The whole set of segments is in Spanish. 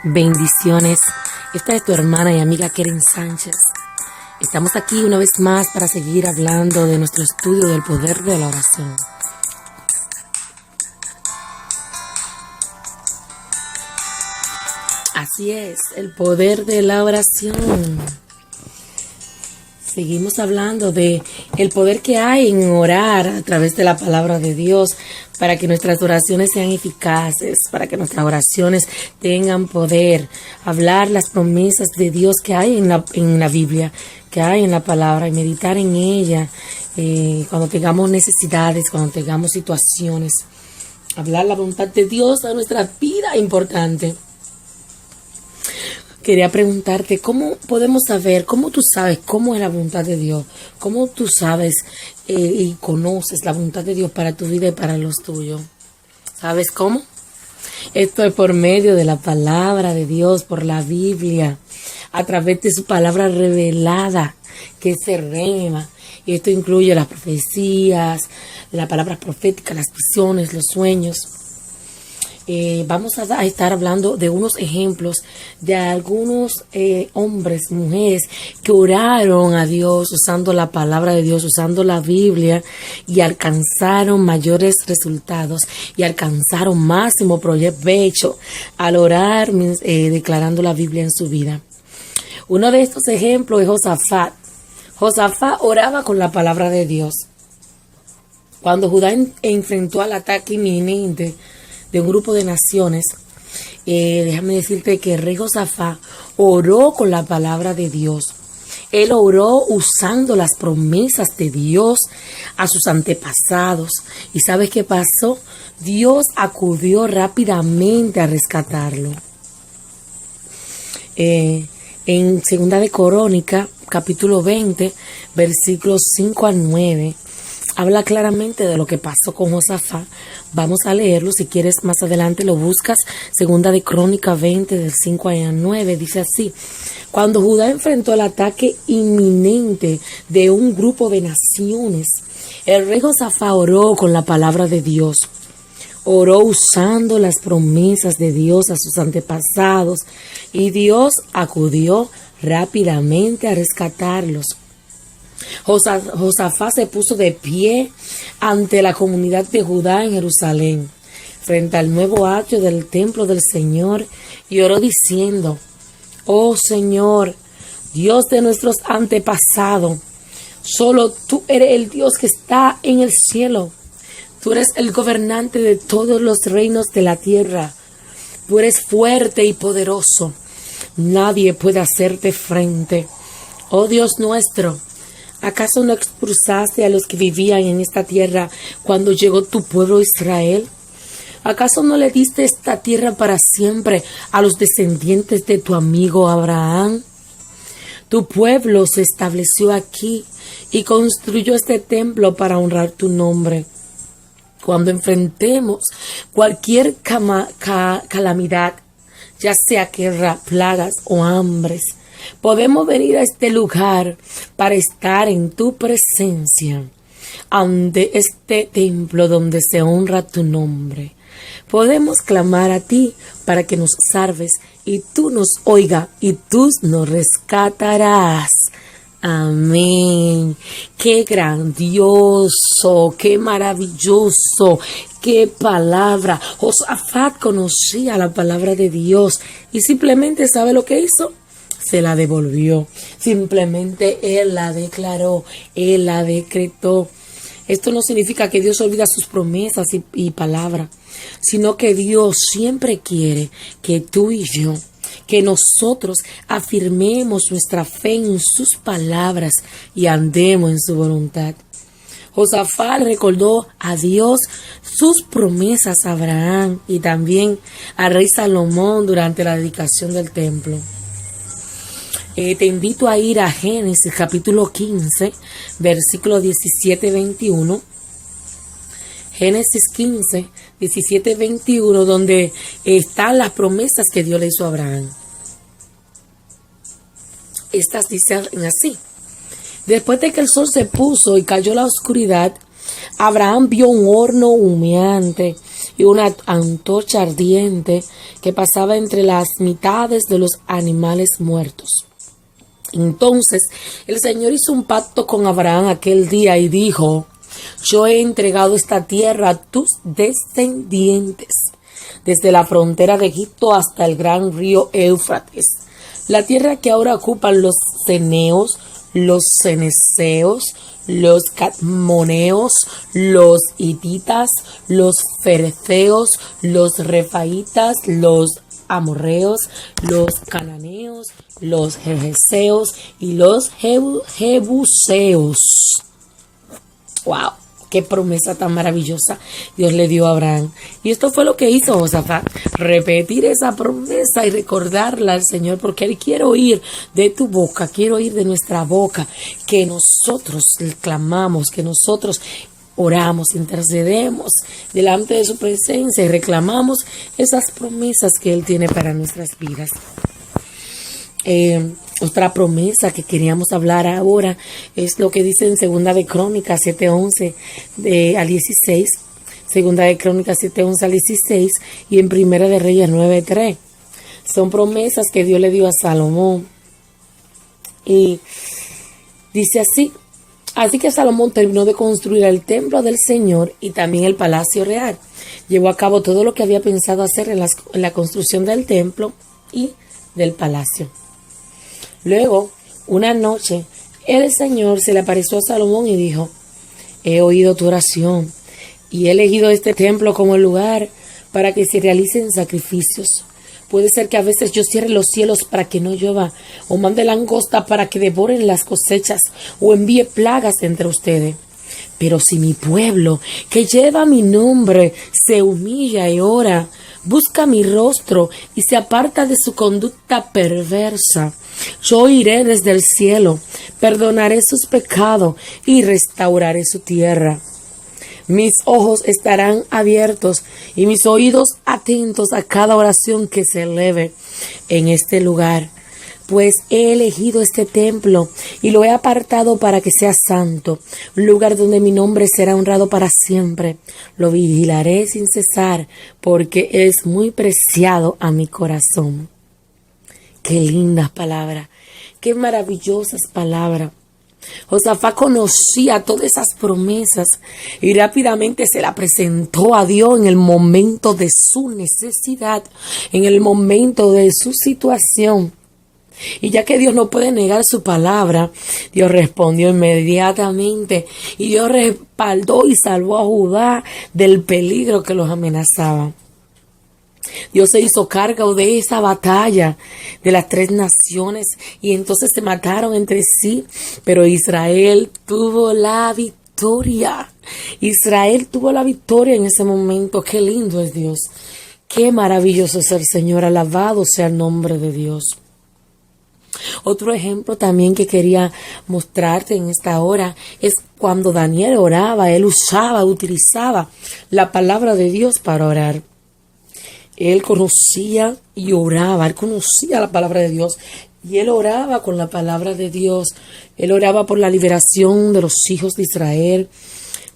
Bendiciones. Esta es tu hermana y amiga Keren Sánchez. Estamos aquí una vez más para seguir hablando de nuestro estudio del poder de la oración. Así es, el poder de la oración. Seguimos hablando de el poder que hay en orar a través de la palabra de Dios para que nuestras oraciones sean eficaces, para que nuestras oraciones tengan poder. Hablar las promesas de Dios que hay en la Biblia, que hay en la palabra y meditar en ella cuando tengamos necesidades, cuando tengamos situaciones. Hablar la voluntad de Dios a nuestra vida importante. Quería preguntarte, ¿cómo podemos saber, cómo tú sabes cómo es la voluntad de Dios? ¿Cómo tú sabes y conoces la voluntad de Dios para tu vida y para los tuyos? ¿Sabes cómo? Esto es por medio de la palabra de Dios, por la Biblia, a través de su palabra revelada, que se rema. Y esto incluye las profecías, las palabras proféticas, las visiones, los sueños. Vamos a estar hablando de unos ejemplos de algunos hombres, mujeres que oraron a Dios usando la palabra de Dios, usando la Biblia y alcanzaron mayores resultados y alcanzaron máximo provecho al orar declarando la Biblia en su vida. Uno de estos ejemplos es Josafat. Josafat oraba con la palabra de Dios. Cuando Judá enfrentó al ataque inminente de un grupo de naciones, déjame decirte que el rey Josafat oró con la palabra de Dios. Él oró usando las promesas de Dios a sus antepasados. ¿Y sabes qué pasó? Dios acudió rápidamente a rescatarlo. En Segunda de Crónicas, capítulo 20, versículos 5 al 9, habla claramente de lo que pasó con Josafat. Vamos a leerlo, si quieres más adelante lo buscas. Segunda de Crónicas 20, del 5 al 9, dice así: cuando Judá enfrentó el ataque inminente de un grupo de naciones, el rey Josafat oró con la palabra de Dios. Oró usando las promesas de Dios a sus antepasados y Dios acudió rápidamente a rescatarlos. Josafat se puso de pie ante la comunidad de Judá en Jerusalén, frente al nuevo atrio del templo del Señor, y oró diciendo: oh Señor, Dios de nuestros antepasados, solo tú eres el Dios que está en el cielo. Tú eres el gobernante de todos los reinos de la tierra. Tú eres fuerte y poderoso. Nadie puede hacerte frente. Oh Dios nuestro, ¿acaso no expulsaste a los que vivían en esta tierra cuando llegó tu pueblo Israel? ¿Acaso no le diste esta tierra para siempre a los descendientes de tu amigo Abraham? Tu pueblo se estableció aquí y construyó este templo para honrar tu nombre. Cuando enfrentemos cualquier calamidad, ya sea guerra, plagas o hambres, podemos venir a este lugar para estar en tu presencia, ante este templo donde se honra tu nombre. Podemos clamar a ti para que nos salves y tú nos oigas y tú nos rescatarás. Amén. Qué grandioso, qué maravilloso, qué palabra. Josafat conocía la palabra de Dios y simplemente, ¿sabe lo que hizo? Se la devolvió. Simplemente él la declaró, él la decretó. Esto no significa que Dios olvida sus promesas y palabras, sino que Dios siempre quiere que tú y yo, que nosotros afirmemos nuestra fe en sus palabras y andemos en su voluntad. Josafat recordó a Dios sus promesas a Abraham y también al rey Salomón durante la dedicación del templo. Te invito a ir a Génesis capítulo 15, versículo 17-21. Génesis 15, 17-21, donde están las promesas que Dios le hizo a Abraham. Estas dicen así: después de que el sol se puso y cayó la oscuridad, Abraham vio un horno humeante y una antorcha ardiente que pasaba entre las mitades de los animales muertos. Entonces el Señor hizo un pacto con Abraham aquel día y dijo: yo he entregado esta tierra a tus descendientes, desde la frontera de Egipto hasta el gran río Éufrates. La tierra que ahora ocupan los ceneos, los ceneseos, los cadmoneos, los hititas, los fereceos, los refaitas, los amorreos, los cananeos, los jerjeseos y los jebuseos. ¡Wow! ¡Qué promesa tan maravillosa Dios le dio a Abraham! Y esto fue lo que hizo Josafat: repetir esa promesa y recordarla al Señor, porque Él quiere oír de tu boca, quiere oír de nuestra boca que nosotros clamamos, que nosotros oramos, intercedemos delante de su presencia y reclamamos esas promesas que Él tiene para nuestras vidas. Otra promesa que queríamos hablar ahora es lo que dice en Segunda de Crónicas 7:11 al 16, Segunda de Crónicas 7:11 al 16 y en Primera de Reyes 9:3. Son promesas que Dios le dio a Salomón. Y dice así: así que Salomón terminó de construir el templo del Señor y también el palacio real. Llevó a cabo todo lo que había pensado hacer en la construcción del templo y del palacio. Luego, una noche, el Señor se le apareció a Salomón y dijo: he oído tu oración y he elegido este templo como el lugar para que se realicen sacrificios. Puede ser que a veces yo cierre los cielos para que no llueva, o mande langosta para que devoren las cosechas, o envíe plagas entre ustedes. Pero si mi pueblo, que lleva mi nombre, se humilla y ora, busca mi rostro y se aparta de su conducta perversa, yo iré desde el cielo, perdonaré sus pecados y restauraré su tierra. Mis ojos estarán abiertos y mis oídos atentos a cada oración que se eleve en este lugar, pues he elegido este templo y lo he apartado para que sea santo, un lugar donde mi nombre será honrado para siempre. Lo vigilaré sin cesar, porque es muy preciado a mi corazón. Qué lindas palabras, qué maravillosas palabras. Josafat conocía todas esas promesas y rápidamente se la presentó a Dios en el momento de su necesidad, en el momento de su situación. Y ya que Dios no puede negar su palabra, Dios respondió inmediatamente y Dios respaldó y salvó a Judá del peligro que los amenazaba. Dios se hizo cargo de esa batalla de las tres naciones y entonces se mataron entre sí, pero Israel tuvo la victoria. Israel tuvo la victoria en ese momento. Qué lindo es Dios. Qué maravilloso es el Señor. Alabado sea el nombre de Dios. Otro ejemplo también que quería mostrarte en esta hora es cuando Daniel oraba. Él utilizaba la palabra de Dios para orar. Él conocía y oraba, él conocía la palabra de Dios y él oraba con la palabra de Dios. Él oraba por la liberación de los hijos de Israel,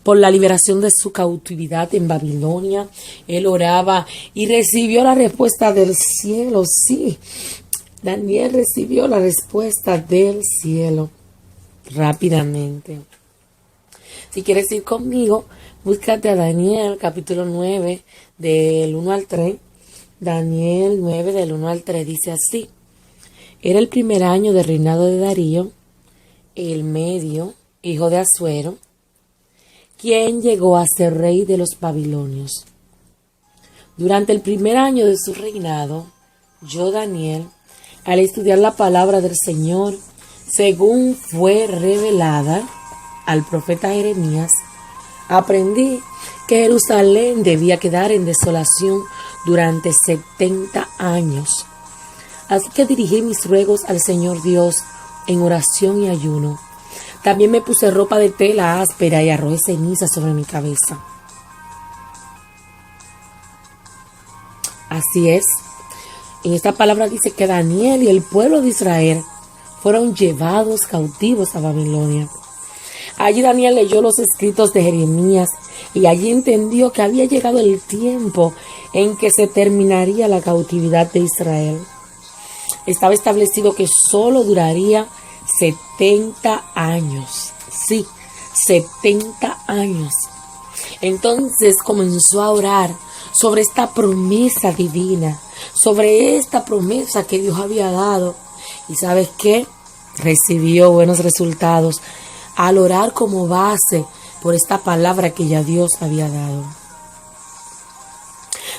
por la liberación de su cautividad en Babilonia. Él oraba y recibió la respuesta del cielo. Sí, Daniel recibió la respuesta del cielo rápidamente. Si quieres ir conmigo, búscate a Daniel capítulo 9 del 1 al 3. Daniel 9 del 1 al 3 dice así: era el primer año del reinado de Darío, el medio, hijo de Asuero, quien llegó a ser rey de los babilonios. Durante el primer año de su reinado, yo, Daniel, al estudiar la palabra del Señor, según fue revelada al profeta Jeremías, aprendí que Jerusalén debía quedar en desolación durante 70 años. Así que dirigí mis ruegos al Señor Dios en oración y ayuno. También me puse ropa de tela áspera y arrojé ceniza sobre mi cabeza. Así es. En esta palabra dice que Daniel y el pueblo de Israel fueron llevados cautivos a Babilonia. Allí Daniel leyó los escritos de Jeremías y allí entendió que había llegado el tiempo en que se terminaría la cautividad de Israel. Estaba establecido que solo duraría 70 años. Sí, 70 años. Entonces comenzó a orar sobre esta promesa divina, sobre esta promesa que Dios había dado. ¿Y sabes qué? Recibió buenos resultados al orar como base por esta palabra que ya Dios había dado.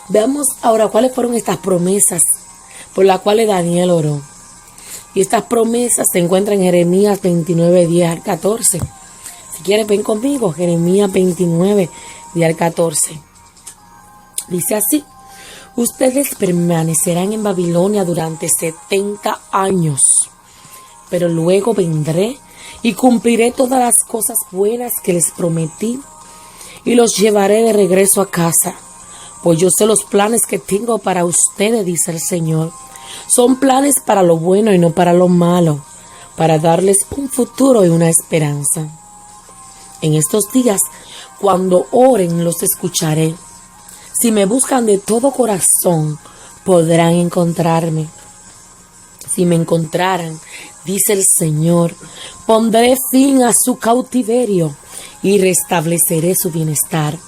Veamos ahora cuáles fueron estas promesas por las cuales Daniel oró. Y estas promesas se encuentran en Jeremías 29, 10 al 14. Si quieres, ven conmigo, Jeremías 29, 10 al 14. Dice así: ustedes permanecerán en Babilonia durante 70 años, pero luego vendré y cumpliré todas las cosas buenas que les prometí y los llevaré de regreso a casa. Pues yo sé los planes que tengo para ustedes, dice el Señor. Son planes para lo bueno y no para lo malo, para darles un futuro y una esperanza. En estos días, cuando oren, los escucharé. Si me buscan de todo corazón, podrán encontrarme. Si me encontraran, dice el Señor, pondré fin a su cautiverio y restableceré su bienestar.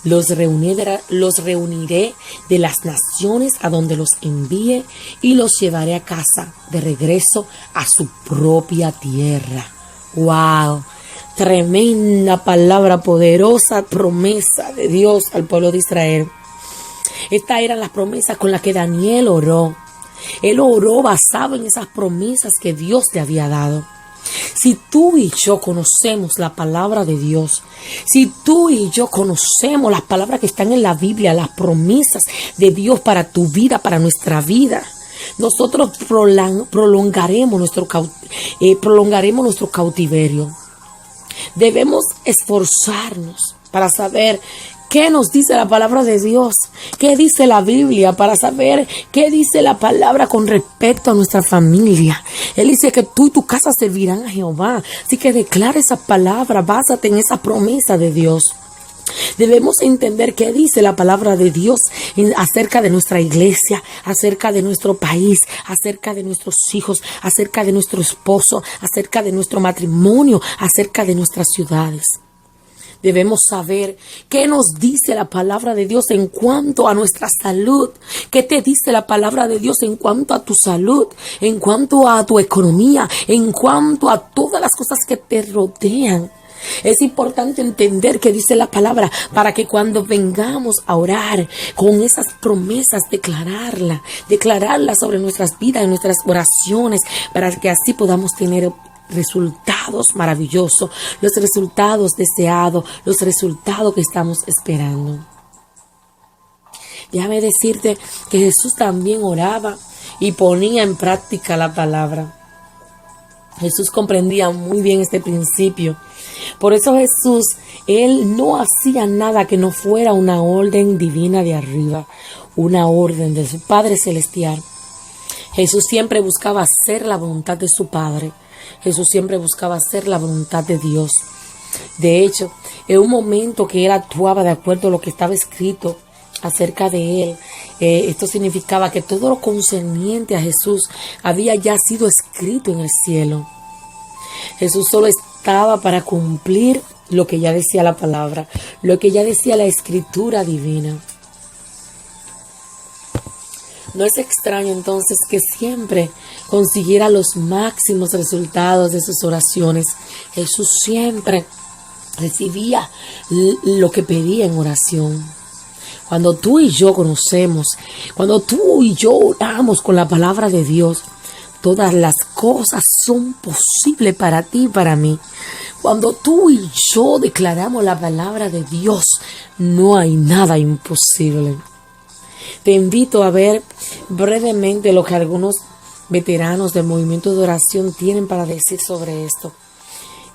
Los reuniré de las naciones a donde los envíe y los llevaré a casa, de regreso a su propia tierra. ¡Wow! Tremenda palabra, poderosa promesa de Dios al pueblo de Israel. Estas eran las promesas con las que Daniel oró. Él oró basado en esas promesas que Dios le había dado. Si tú y yo conocemos la palabra de Dios, si tú y yo conocemos las palabras que están en la Biblia, las promesas de Dios para tu vida, para nuestra vida, nosotros prolongaremos nuestro cautiverio. Debemos esforzarnos para saber qué nos dice la palabra de Dios, qué dice la Biblia, para saber qué dice la palabra con respecto a nuestra familia. Él dice que tú y tu casa servirán a Jehová. Así que declara esa palabra, básate en esa promesa de Dios. Debemos entender qué dice la palabra de Dios acerca de nuestra iglesia, acerca de nuestro país, acerca de nuestros hijos, acerca de nuestro esposo, acerca de nuestro matrimonio, acerca de nuestras ciudades. Debemos saber qué nos dice la palabra de Dios en cuanto a nuestra salud. ¿Qué te dice la palabra de Dios en cuanto a tu salud? En cuanto a tu economía, en cuanto a todas las cosas que te rodean. Es importante entender qué dice la palabra para que cuando vengamos a orar con esas promesas, declararla sobre nuestras vidas, en nuestras oraciones, para que así podamos tener resultados maravillosos, los resultados deseados, los resultados que estamos esperando. Déjame decirte que Jesús también oraba y ponía en práctica la palabra. Jesús comprendía muy bien este principio. Por eso Jesús, Él no hacía nada que no fuera una orden divina de arriba, una orden de su Padre Celestial. Jesús siempre buscaba hacer la voluntad de su Padre. Jesús siempre buscaba hacer la voluntad de Dios. De hecho, en un momento que Él actuaba de acuerdo a lo que estaba escrito acerca de Él, esto significaba que todo lo concerniente a Jesús había ya sido escrito en el cielo. Jesús solo estaba para cumplir lo que ya decía la palabra, lo que ya decía la escritura divina. No es extraño entonces que siempre consiguiera los máximos resultados de sus oraciones. Jesús siempre recibía lo que pedía en oración. Cuando tú y yo conocemos, cuando tú y yo oramos con la palabra de Dios, todas las cosas son posibles para ti y para mí. Cuando tú y yo declaramos la palabra de Dios, no hay nada imposible. Te invito a ver brevemente lo que algunos veteranos del movimiento de oración tienen para decir sobre esto.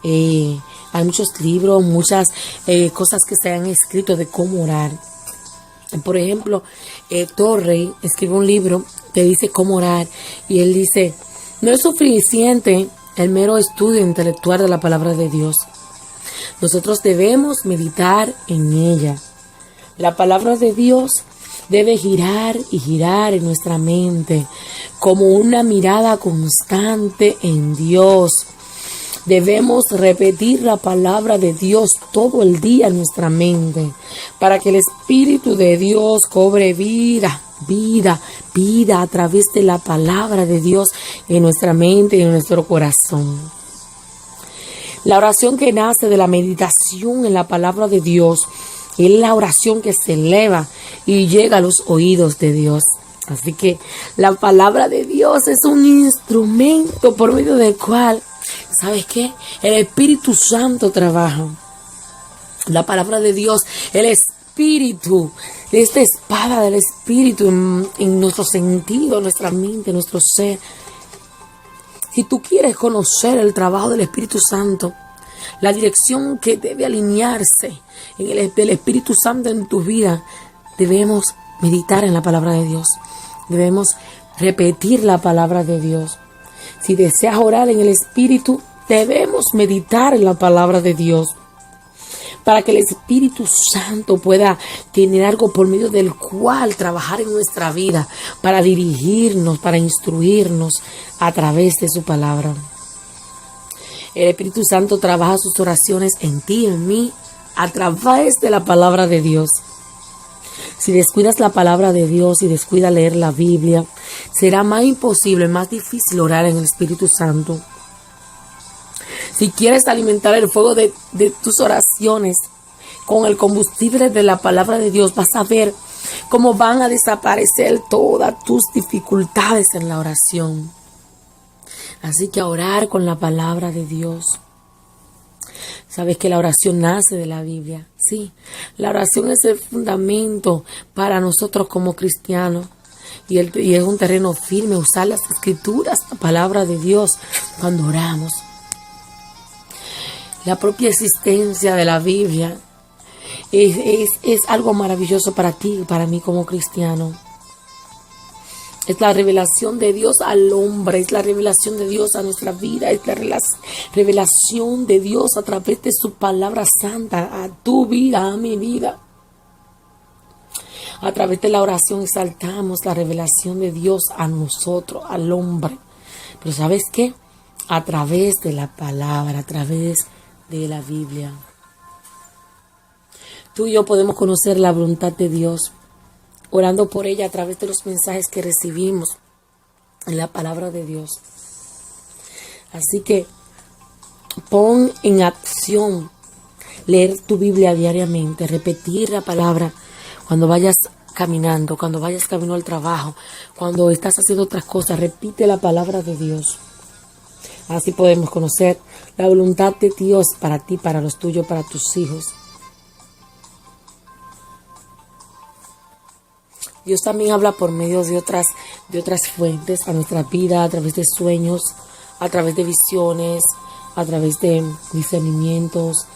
Hay muchos libros, muchas cosas que se han escrito de cómo orar. Por ejemplo, Torrey escribe un libro que dice cómo orar y él dice: no es suficiente el mero estudio intelectual de la palabra de Dios. Nosotros debemos meditar en ella. La palabra de Dios debe girar y girar en nuestra mente como una mirada constante en Dios. Debemos repetir la palabra de Dios todo el día en nuestra mente para que el Espíritu de Dios cobre vida a través de la palabra de Dios en nuestra mente y en nuestro corazón. La oración que nace de la meditación en la palabra de Dios es la oración que se eleva y llega a los oídos de Dios. Así que la palabra de Dios es un instrumento por medio del cual, ¿sabes qué? El Espíritu Santo trabaja. La palabra de Dios, el Espíritu, esta espada del Espíritu en nuestro sentido, nuestra mente, nuestro ser. Si tú quieres conocer el trabajo del Espíritu Santo, la dirección que debe alinearse en el Espíritu Santo en tu vida, debemos meditar en la palabra de Dios. Debemos repetir la palabra de Dios. Si deseas orar en el Espíritu, debemos meditar en la palabra de Dios, para que el Espíritu Santo pueda tener algo por medio del cual trabajar en nuestra vida, para dirigirnos, para instruirnos a través de su palabra. El Espíritu Santo trabaja sus oraciones en ti y en mí a través de la palabra de Dios. Si descuidas la palabra de Dios y descuidas leer la Biblia, será más imposible, más difícil orar en el Espíritu Santo. Si quieres alimentar el fuego de tus oraciones con el combustible de la palabra de Dios, vas a ver cómo van a desaparecer todas tus dificultades en la oración. Así que a orar con la palabra de Dios. Sabes que la oración nace de la Biblia. Sí, la oración es el fundamento para nosotros como cristianos. Y es un terreno firme usar las escrituras, la palabra de Dios, cuando oramos. La propia existencia de la Biblia es algo maravilloso para ti y para mí como cristiano. Es la revelación de Dios al hombre, es la revelación de Dios a nuestra vida, es la revelación de Dios a través de su palabra santa, a tu vida, a mi vida. A través de la oración exaltamos la revelación de Dios a nosotros, al hombre. Pero ¿sabes qué? A través de la palabra, a través de la Biblia. Tú y yo podemos conocer la voluntad de Dios, orando por ella a través de los mensajes que recibimos en la palabra de Dios. Así que pon en acción leer tu Biblia diariamente, repetir la palabra cuando vayas caminando, cuando vayas camino al trabajo, cuando estás haciendo otras cosas, repite la palabra de Dios. Así podemos conocer la voluntad de Dios para ti, para los tuyos, para tus hijos. Dios también habla por medio de otras fuentes a nuestra vida, a través de sueños, a través de visiones, a través de discernimientos.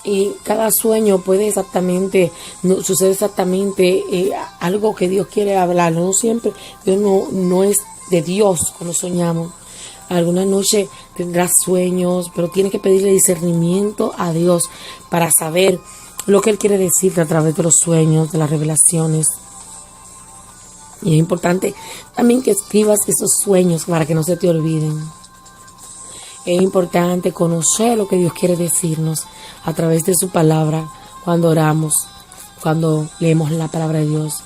Y cada sueño sucede exactamente algo que Dios quiere hablar. No siempre, Dios no es de Dios cuando soñamos. Alguna noche tendrás sueños, pero tienes que pedirle discernimiento a Dios para saber lo que Él quiere decirte a través de los sueños, de las revelaciones. Y es importante también que escribas esos sueños para que no se te olviden. Es importante conocer lo que Dios quiere decirnos a través de su palabra cuando oramos, cuando leemos la palabra de Dios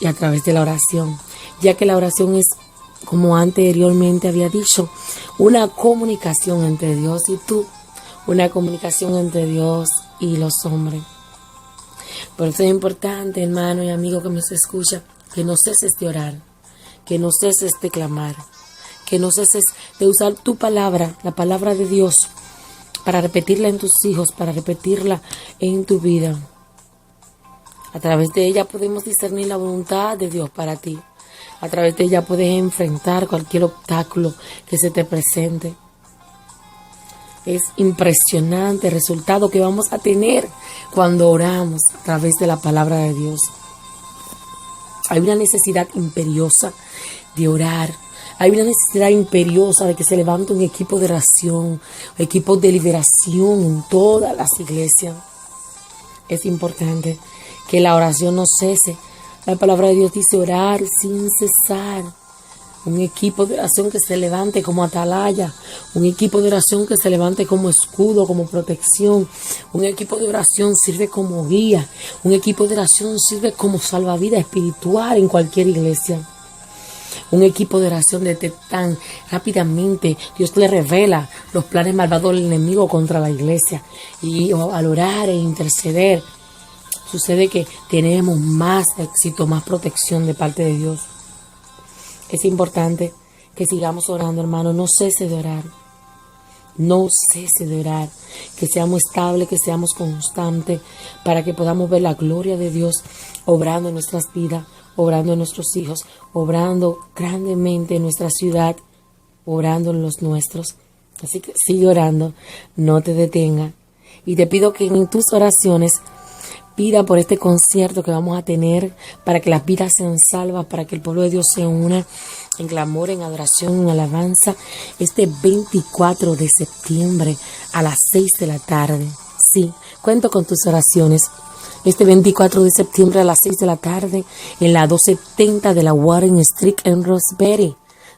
y a través de la oración, ya que la oración es, como anteriormente había dicho, una comunicación entre Dios y tú, una comunicación entre Dios y los hombres. Por eso es importante, hermano y amigo que me escucha, que no ceses de orar, que no ceses de clamar, que no ceses de usar tu palabra, la palabra de Dios, para repetirla en tus hijos, para repetirla en tu vida. A través de ella podemos discernir la voluntad de Dios para ti. A través de ella puedes enfrentar cualquier obstáculo que se te presente. Es impresionante el resultado que vamos a tener cuando oramos a través de la palabra de Dios. Hay una necesidad imperiosa de orar. Hay una necesidad imperiosa de que se levante un equipo de oración, equipo de liberación en todas las iglesias. Es importante que la oración no cese. La palabra de Dios dice orar sin cesar. Un equipo de oración que se levante como atalaya, un equipo de oración que se levante como escudo, como protección. Un equipo de oración sirve como guía, un equipo de oración sirve como salvavidas espiritual en cualquier iglesia. Un equipo de oración detectan rápidamente, Dios le revela los planes malvados del enemigo contra la iglesia. Y al orar e interceder, sucede que tenemos más éxito, más protección de parte de Dios. Es importante que sigamos orando, hermano. No cese de orar. No cese de orar. Que seamos estables, que seamos constantes, para que podamos ver la gloria de Dios obrando en nuestras vidas, obrando en nuestros hijos, obrando grandemente en nuestra ciudad, obrando en los nuestros. Así que sigue orando, no te detenga. Y te pido que en tus oraciones pida por este concierto que vamos a tener, para que las vidas sean salvas, para que el pueblo de Dios se una en clamor, en adoración, en alabanza, este 24 de septiembre a las 6 de la tarde. Sí, cuento con tus oraciones. Este 24 de septiembre a las 6 de la tarde en la 270 de la Warren Street en Roxbury.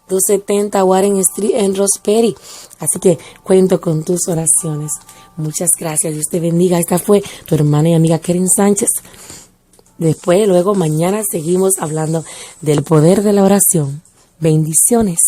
270 Warren Street en Roxbury. Así que cuento con tus oraciones. Muchas gracias. Dios te bendiga. Esta fue tu hermana y amiga Keren Sánchez. Luego, mañana seguimos hablando del poder de la oración. Bendiciones.